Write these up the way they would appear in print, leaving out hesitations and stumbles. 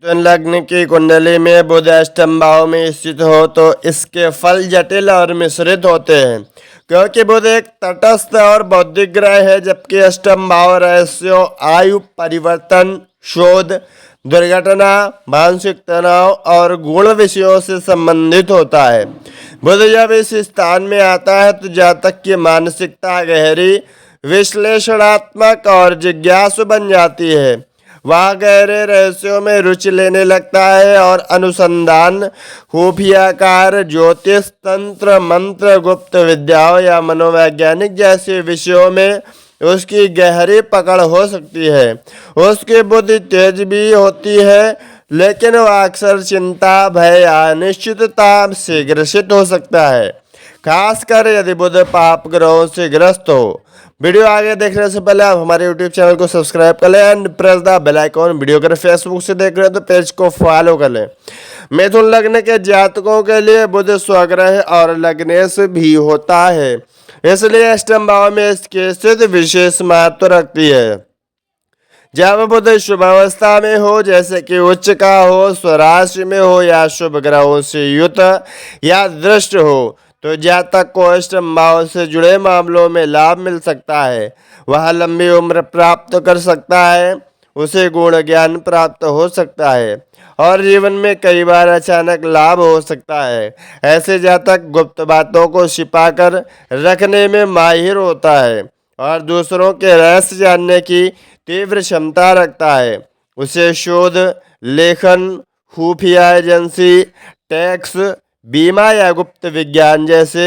मिथुन लग्न की कुंडली में बुध अष्टम भाव में स्थित हो तो इसके फल जटिल और मिश्रित होते हैं, क्योंकि बुध एक तटस्थ और बौद्धिक ग्रह है, जबकि अष्टम भाव रहस्यों, आयु परिवर्तन, शोध, दुर्घटना, मानसिक तनाव और गुण विषयों से संबंधित होता है। बुध जब इस स्थान में आता है तो जातक की मानसिकता गहरी, विश्लेषणात्मक और जिज्ञासु बन जाती है। वह गहरे रहस्यों में रुचि लेने लगता है और अनुसंधान, खुफिया कार्य, ज्योतिष, तंत्र, मंत्र, गुप्त विद्याओं या मनोवैज्ञानिक जैसे विषयों में उसकी गहरी पकड़ हो सकती है। उसकी बुद्धि तेज भी होती है, लेकिन वह अक्सर चिंता, भय या अनिश्चितता से ग्रसित हो सकता है, खासकर यदि बुध पाप ग्रहों से ग्रस्त हो। वीडियो आगे देखने से पहले आप हमारे YouTube चैनल को सब्सक्राइब कर लें and press the bell icon. Video अगर फेसबुक से देख रहे हैं तो पेज को फॉलो कर लें। मिथुन लग्न के जातकों के लिए बुध स्वग्रह और लग्नेश भी होता है, इसलिए अष्टम भाव में इसकी स्थिति विशेष महत्व रखती है। जब बुध शुभ अवस्था में हो, जैसे कि उच्च का हो, स्वराशि में हो या शुभ ग्रहों से युत या दृष्ट हो, तो जातक को अष्टम भाव से जुड़े मामलों में लाभ मिल सकता है। वह लंबी उम्र प्राप्त कर सकता है, उसे गुण ज्ञान प्राप्त हो सकता है और जीवन में कई बार अचानक लाभ हो सकता है। ऐसे जातक गुप्त बातों को छिपाकर रखने में माहिर होता है और दूसरों के रहस्य जानने की तीव्र क्षमता रखता है। उसे शोध, लेखन, खुफिया एजेंसी, टैक्स, बीमा या गुप्त विज्ञान जैसे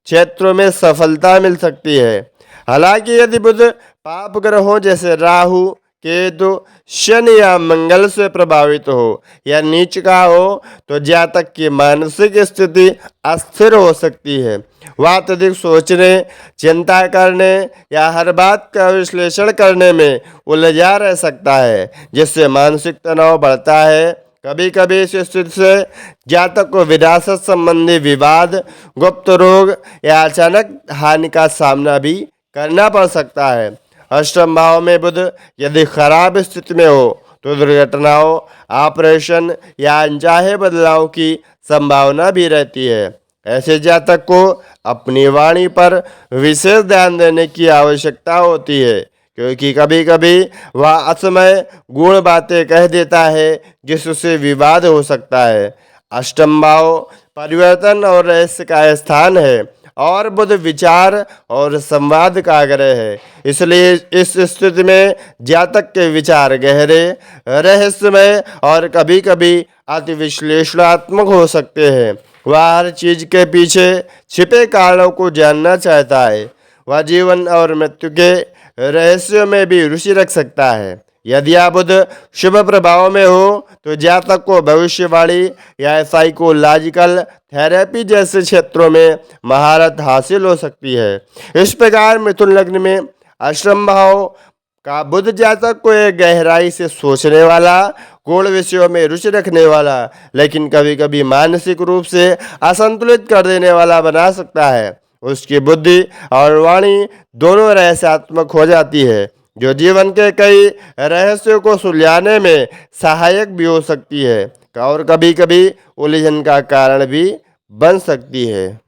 क्षेत्रों में सफलता मिल सकती है। हालांकि यदि बुध पाप ग्रहों जैसे राहु, केतु, शनि या मंगल से प्रभावित हो या नीच का हो, तो जातक की मानसिक स्थिति अस्थिर हो सकती है। वह अत्यधिक सोचने, चिंता करने या हर बात का विश्लेषण करने में उलझा रह सकता है, जिससे मानसिक तनाव बढ़ता है। कभी कभी इस स्थिति से जातक को विरासत संबंधी विवाद, गुप्त रोग या अचानक हानि का सामना भी करना पड़ सकता है। अष्टम भाव में बुध यदि खराब स्थिति में हो तो दुर्घटनाओं, ऑपरेशन या अनचाहे बदलाव की संभावना भी रहती है। ऐसे जातक को अपनी वाणी पर विशेष ध्यान देने की आवश्यकता होती है, क्योंकि कभी कभी वह असमय गुण बातें कह देता है जिससे विवाद हो सकता है। अष्टम भाव परिवर्तन और रहस्य का स्थान है और बुध विचार और संवाद का ग्रह है, इसलिए इस स्थिति में जातक के विचार गहरे, रहस्यमय और कभी कभी अति विश्लेषणात्मक हो सकते हैं। वह हर चीज के पीछे छिपे कारणों को जानना चाहता है। वह जीवन और मृत्यु के रहस्यों में भी रुचि रख सकता है। यदि आप बुध शुभ प्रभाव में हो तो जातक को भविष्यवाणी या साइकोलॉजिकल थेरेपी जैसे क्षेत्रों में महारत हासिल हो सकती है। इस प्रकार मिथुन लग्न में अष्टम भाव का बुध जातक को एक गहराई से सोचने वाला, गूढ़ विषयों में रुचि रखने वाला, लेकिन कभी कभी मानसिक रूप से असंतुलित कर देने वाला बना सकता है। उसकी बुद्धि और वाणी दोनों रहस्यात्मक हो जाती है, जो जीवन के कई रहस्यों को सुलझाने में सहायक भी हो सकती है और कभी कभी उलझन का कारण भी बन सकती है।